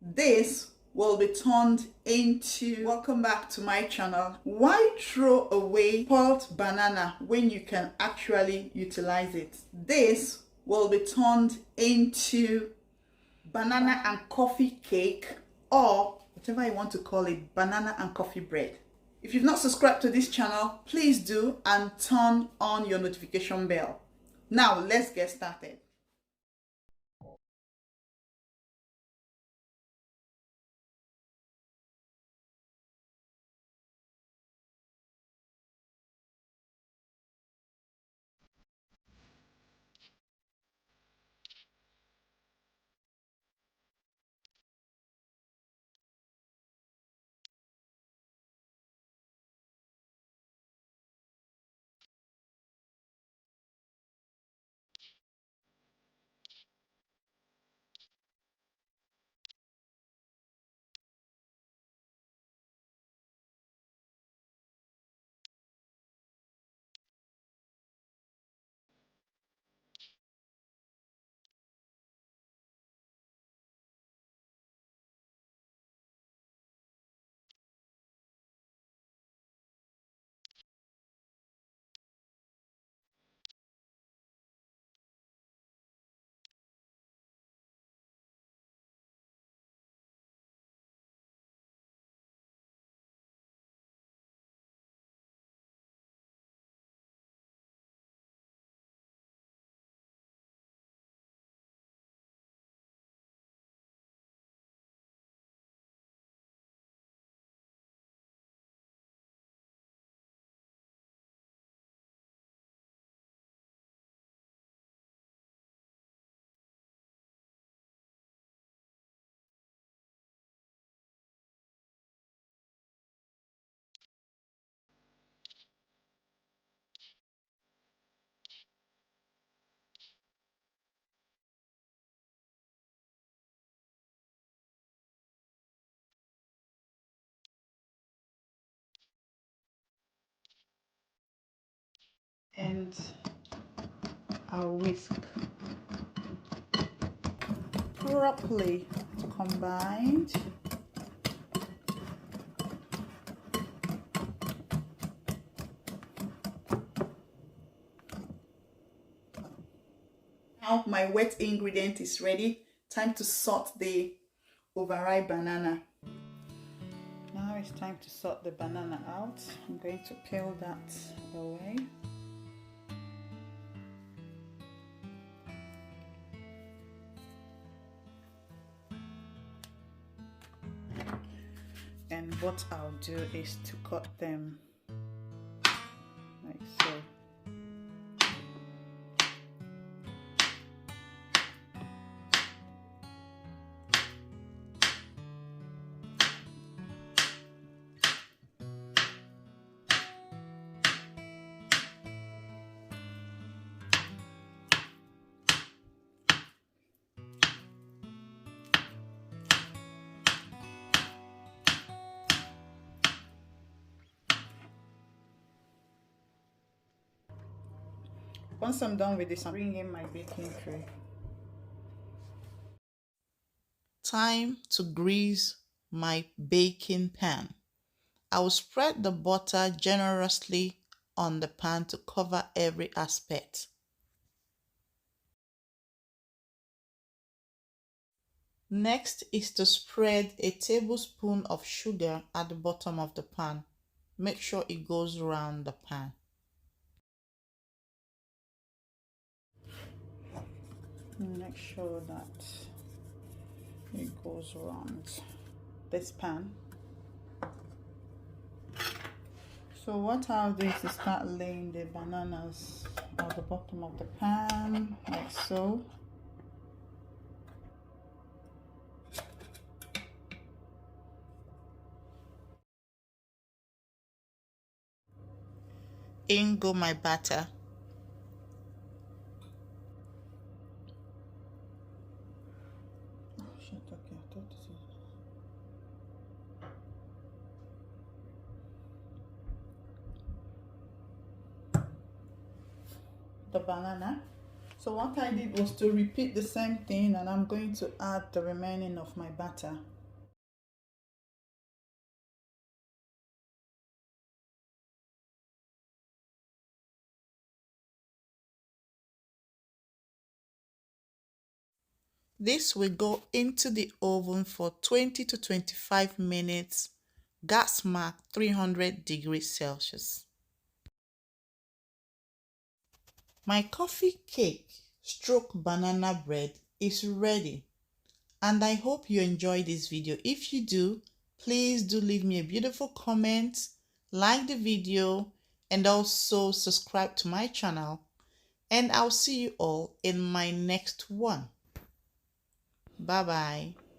This will be turned into, welcome back to my channel. Why throw away spoiled banana when you can actually utilize it? This will be turned into banana and coffee cake, or whatever you want to call it, banana and coffee bread. If you've not subscribed to this channel, please do and turn on your notification bell. Now let's get started. And I'll whisk properly combined. Now my wet ingredient is ready. Time to sort the overripe banana. Now it's time to sort the banana out. I'm going to peel that away. And what I'll do is to cut them like so. Once I'm done with this, I'm bringing in my baking tray. Time to grease my baking pan. I will spread the butter generously on the pan to cover every aspect. Next is to spread a tablespoon of sugar at the bottom of the pan. Make sure it goes around the pan. Make sure that it goes around this pan. So what I'll do is to start laying the bananas at the bottom of the pan, like so. In go my batter. The banana. So what I did was to repeat the same thing, and I'm going to add the remaining of my batter. This will go into the oven for 20 to 25 minutes, gas mark 300 degrees Celsius. My coffee cake stroke banana bread is ready, and I hope you enjoyed this video. If you do, please do leave me a beautiful comment, like the video, and also subscribe to my channel. And I'll see you all in my next one. Bye bye.